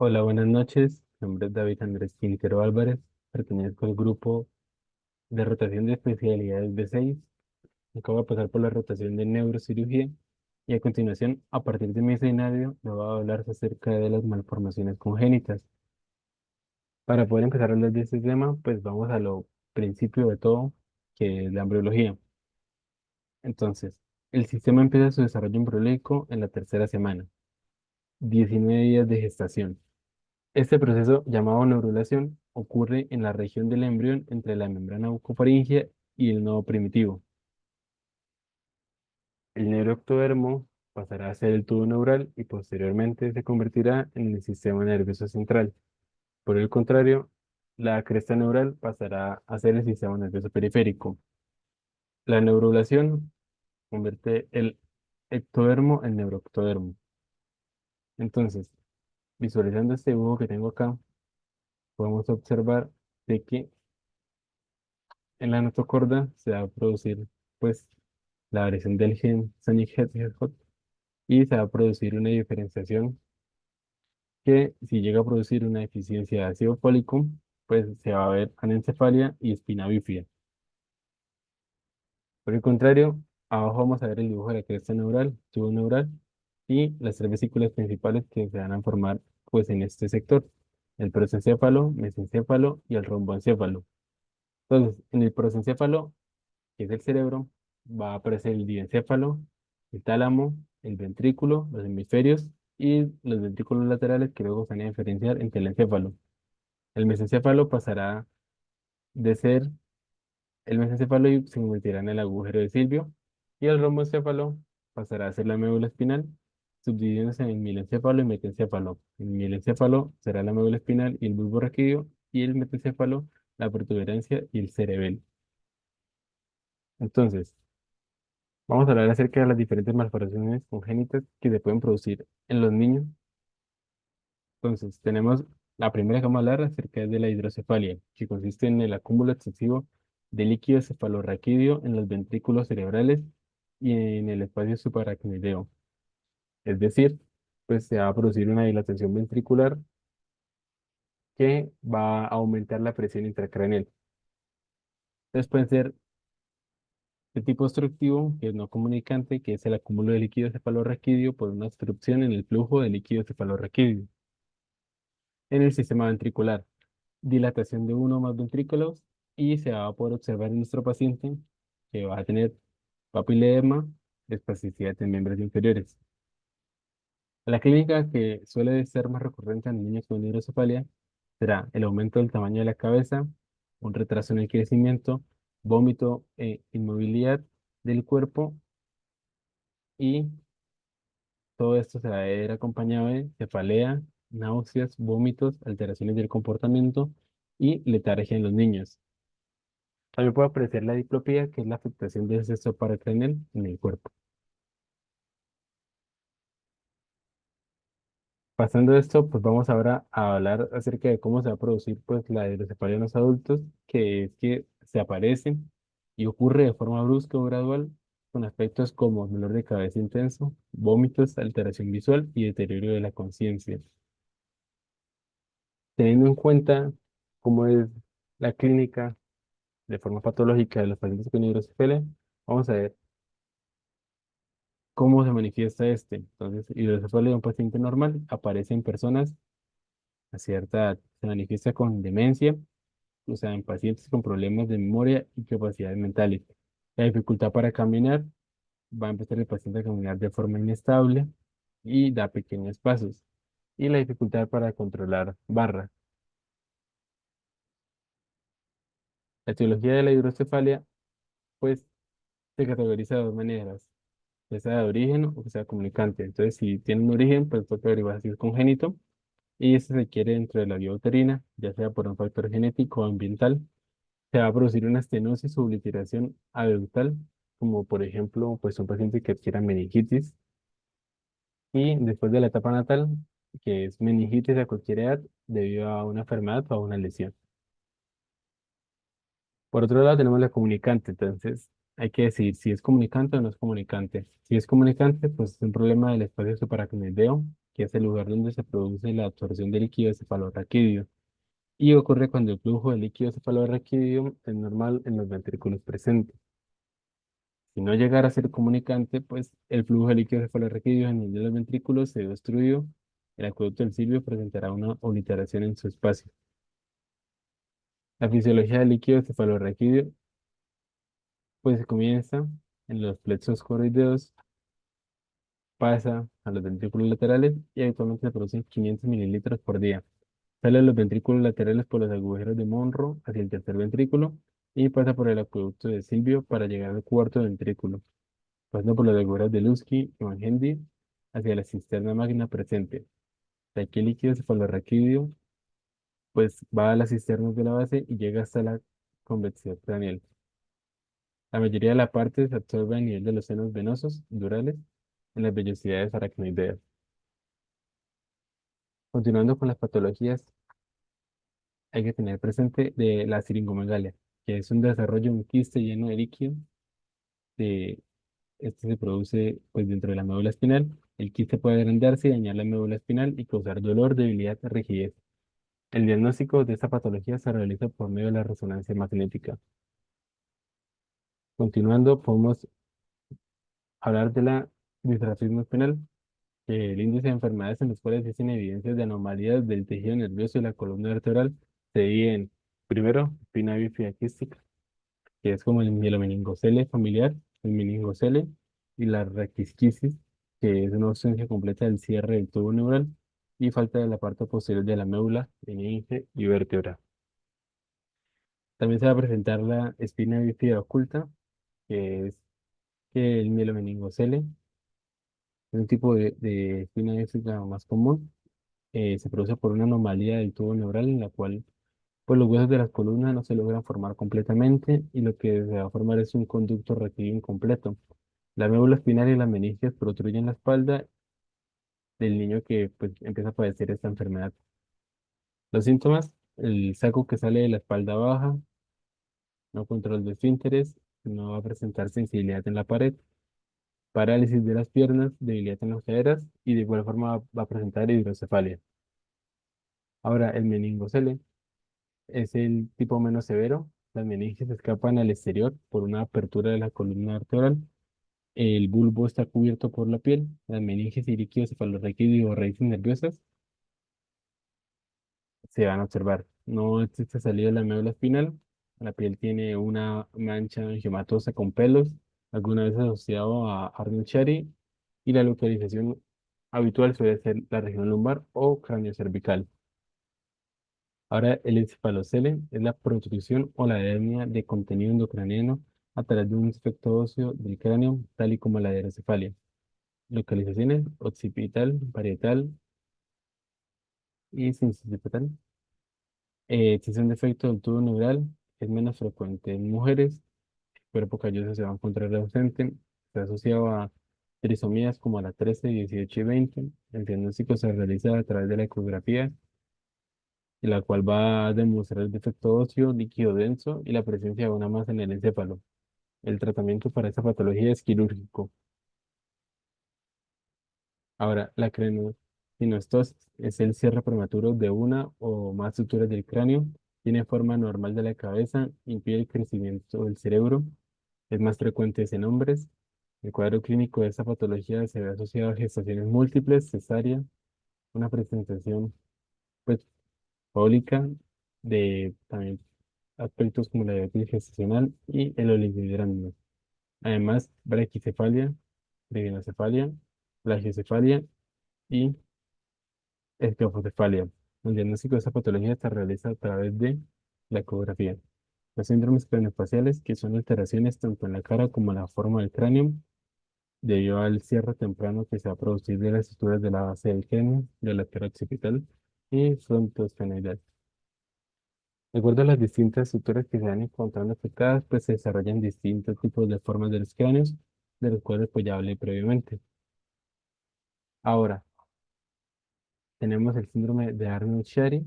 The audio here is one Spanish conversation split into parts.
Hola, buenas noches. Mi nombre es David Andrés Quintero Álvarez. Pertenezco al grupo de rotación de especialidades B6. Acabo de pasar por la rotación de neurocirugía y a continuación, a partir de mi escenario, me voy a hablar acerca de las malformaciones congénitas. Para poder empezar a hablar de este tema, pues vamos a lo principio de todo, que es la embriología. Entonces, el sistema empieza su desarrollo embriológico en la tercera semana, 19 días de gestación. Este proceso, llamado neurulación, ocurre en la región del embrión entre la membrana bucofaringea y el nodo primitivo. El neuroectodermo pasará a ser el tubo neural y posteriormente se convertirá en el sistema nervioso central. Por el contrario, la cresta neural pasará a ser el sistema nervioso periférico. La neurulación convierte el ectodermo en neuroectodermo. Entonces, visualizando este dibujo que tengo acá, podemos observar de que en la notocorda se va a producir pues la variación del gen Sonic Hedgehog y se va a producir una diferenciación que si llega a producir una deficiencia de ácido fólico, pues se va a ver anencefalia y espina bífida. Por el contrario, abajo vamos a ver el dibujo de la cresta neural, tubo neural y las tres vesículas principales que se van a formar pues en este sector, el prosencéfalo, mesencéfalo y el romboencéfalo. Entonces, en el prosencéfalo, que es el cerebro, va a aparecer el diencéfalo, el tálamo, el ventrículo, los hemisferios y los ventrículos laterales que luego se van a diferenciar entre el encéfalo. El mesencéfalo pasará de ser el mesencéfalo y se convertirá en el agujero de Silvio y el romboencéfalo pasará a ser la médula espinal, subdividiéndose en mielencéfalo y metencéfalo. El mielencéfalo será la médula espinal y el bulbo raquídeo y el metencéfalo la protuberancia y el cerebelo. Entonces, vamos a hablar acerca de las diferentes malformaciones congénitas que se pueden producir en los niños. Entonces, tenemos la primera que vamos a hablar acerca de la hidrocefalia, que consiste en el acúmulo excesivo de líquido cefalorraquídeo en los ventrículos cerebrales y en el espacio subaracnoideo. Es decir, pues se va a producir una dilatación ventricular que va a aumentar la presión intracraneal. Entonces pueden ser de tipo obstructivo, que es no comunicante, que es el acúmulo de líquido cefalorraquídeo por una obstrucción en el flujo de líquido cefalorraquídeo. En el sistema ventricular, dilatación de uno o más ventrículos y se va a poder observar en nuestro paciente que va a tener papilema, espasticidad en miembros inferiores. La clínica que suele ser más recurrente en niños con hidrocefalia será el aumento del tamaño de la cabeza, un retraso en el crecimiento, vómito e inmovilidad del cuerpo y todo esto se va a ir acompañado de cefalea, náuseas, vómitos, alteraciones del comportamiento y letargia en los niños. También puede aparecer la diplopía, que es la afectación del sexo paracranial en el cuerpo. Pasando esto, pues vamos ahora a hablar acerca de cómo se va a producir pues la hidrocefalia en los adultos, que es que se aparece y ocurre de forma brusca o gradual con aspectos como dolor de cabeza intenso, vómitos, alteración visual y deterioro de la conciencia. Teniendo en cuenta cómo es la clínica de forma patológica de los pacientes con hidrocefalia, vamos a ver cómo se manifiesta este. Entonces, hidrocefalia de un paciente normal aparece en personas a cierta edad. Se manifiesta con demencia, o sea, en pacientes con problemas de memoria y capacidades mentales. La dificultad para caminar, va a empezar el paciente a caminar de forma inestable y da pequeños pasos. Y la dificultad para controlar barra. La etiología de la hidrocefalia, pues, se categoriza de dos maneras, ya sea de origen o que sea comunicante. Entonces, si tiene un origen, pues toca averiguar si es congénito y este se adquiere dentro de la vía uterina, ya sea por un factor genético o ambiental. Se va a producir una estenosis o obliteración aductal, como por ejemplo, pues un paciente que adquiera meningitis y después de la etapa natal, que es meningitis a cualquier edad debido a una enfermedad o a una lesión. Por otro lado, tenemos la comunicante, entonces hay que decidir si es comunicante o no es comunicante. Si es comunicante, pues es un problema del espacio subaracnoideo, que es el lugar donde se produce la absorción de líquido cefalorraquídeo, y ocurre cuando el flujo de líquido cefalorraquídeo es normal en los ventrículos presentes. Si no llegara a ser comunicante, pues el flujo de líquido cefalorraquídeo en el de los ventrículos se ve obstruido, el acueducto del Silvio presentará una obliteración en su espacio. La fisiología del líquido cefalorraquídeo pues comienza en los plexos coroideos, pasa a los ventrículos laterales y habitualmente se producen 500 mililitros por día. Sale de los ventrículos laterales por los agujeros de Monro hacia el tercer ventrículo y pasa por el acueducto de Silvio para llegar al cuarto ventrículo, pasando por las agujeros de Lusky y Mangendi hacia la cisterna magna presente. De aquí el líquido cefalorraquídeo pues va a las cisternas de la base y llega hasta la convexidad craneal. La mayoría de la parte se absorbe a nivel de los senos venosos durales en las vellosidades aracnoideas. Continuando con las patologías, hay que tener presente de la siringomegalia, que es un desarrollo de un quiste lleno de líquido. De, este se produce pues, dentro de la médula espinal. El quiste puede agrandarse y dañar la médula espinal y causar dolor, debilidad, rigidez. El diagnóstico de esta patología se realiza por medio de la resonancia magnética. Continuando, podemos hablar de la distrofismo espinal, que el índice de enfermedades en las cuales existen evidencias de anomalías del tejido nervioso y la columna vertebral se divide en, primero, espina bífida quística, que es como el mielomeningocele familiar, el meningocele, y la raquisquisis, que es una ausencia completa del cierre del tubo neural y falta de la parte posterior de la médula, meninge y vértebra. También se va a presentar la espina bífida oculta, que es que el mielomeningocele es un tipo de espina bífida más común. Se produce por una anomalía del tubo neural en la cual pues, los huesos de las columnas no se logran formar completamente y lo que se va a formar es un conducto rectilíneo incompleto. La médula espinal y las meninges protruyen la espalda del niño que pues, empieza a padecer esta enfermedad. Los síntomas, el saco que sale de la espalda baja, no control de esfínteres, no va a presentar sensibilidad en la pared, parálisis de las piernas, debilidad en las caderas y de igual forma va a presentar hidrocefalia. Ahora, el meningocele es el tipo menos severo. Las meninges escapan al exterior por una apertura de la columna vertebral. El bulbo está cubierto por la piel. Las meninges y líquidos cefalorraquídeos o raíces nerviosas se van a observar. No existe salida de la médula espinal. La piel tiene una mancha angiomatosa con pelos, alguna vez asociado a Arnold-Chiari, y la localización habitual suele ser la región lumbar o cráneo cervical. Ahora, el encefalocele es la protrusión o la hernia de contenido endocraniano a través de un defecto óseo del cráneo, tal y como la hidrocefalia. Localizaciones: occipital, parietal y sincipital. Si es un defecto del tubo neural, es menos frecuente en mujeres. El cuerpo calloso se va a encontrar ausente. Está asociado a trisomías como la 13, 18 y 20. El diagnóstico se realiza a través de la ecografía, y la cual va a demostrar el defecto óseo, líquido denso y la presencia de una masa en el encéfalo. El tratamiento para esta patología es quirúrgico. Ahora, la craniosynostosis es el cierre prematuro de una o más suturas del cráneo, tiene forma normal de la cabeza, impide el crecimiento del cerebro, es más frecuente en hombres. El cuadro clínico de esta patología se ve asociado a gestaciones múltiples, cesárea, una presentación pues, fólica de también aspectos como la diabetes gestacional y el oligohidramnios. Además, braquicefalia, trigonocefalia, plagiocefalia y esclerocefalia. El diagnóstico de esta patología se realiza a través de la ecografía. Los síndromes craneofaciales, que son alteraciones tanto en la cara como en la forma del cráneo, debido al cierre temprano que se va a producir de las estructuras de la base del cráneo, del lateral occipital y frontoesfenoidal. De acuerdo a las distintas estructuras que se van encontrando afectadas, pues se desarrollan distintos tipos de formas de los cráneos, de los cuales pues ya hablé previamente. Ahora, tenemos el síndrome de Arnold-Chiari,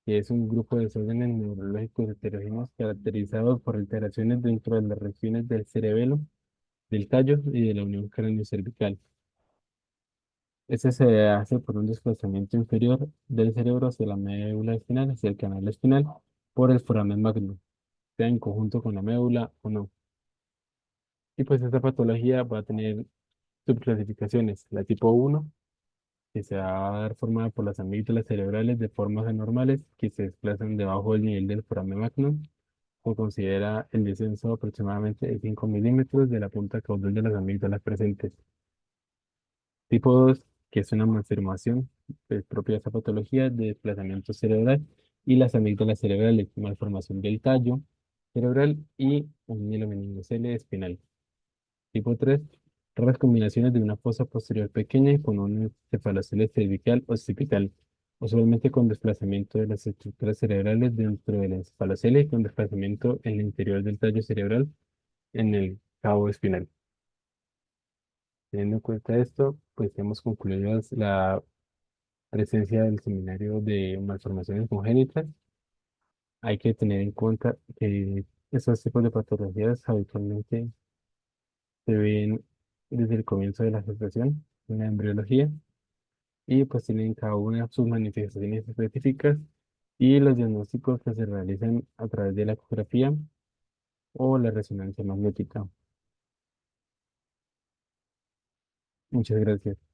que es un grupo de desórdenes neurológicos heterogéneos caracterizados por alteraciones dentro de las regiones del cerebelo, del tallo y de la unión cráneo-cervical. Este se hace por un desplazamiento inferior del cerebro hacia la médula espinal, hacia el canal espinal, por el foramen magnum, sea en conjunto con la médula o no. Y pues esta patología va a tener subclasificaciones. La tipo uno, que se va a dar formada por las amígdalas cerebrales de formas anormales que se desplazan debajo del nivel del foramen magnum, o considera el descenso aproximadamente de 5 milímetros de la punta caudal de las amígdalas presentes. Tipo 2, que es una malformación propia de esta patología de desplazamiento cerebral y las amígdalas cerebrales, malformación del tallo cerebral y un mielomeningocele espinal. Tipo 3, raras combinaciones de una fosa posterior pequeña con un encefalocele cervical occipital, usualmente con desplazamiento de las estructuras cerebrales dentro del encefalocele y con desplazamiento en el interior del tallo cerebral en el cabo espinal. Teniendo en cuenta esto, pues hemos concluido la presencia del seminario de malformaciones congénitas. Hay que tener en cuenta que esos tipos de patologías habitualmente se ven desde el comienzo de la gestación en la embriología y pues tienen cada una sus manifestaciones específicas y los diagnósticos que se realizan a través de la ecografía o la resonancia magnética. Muchas gracias.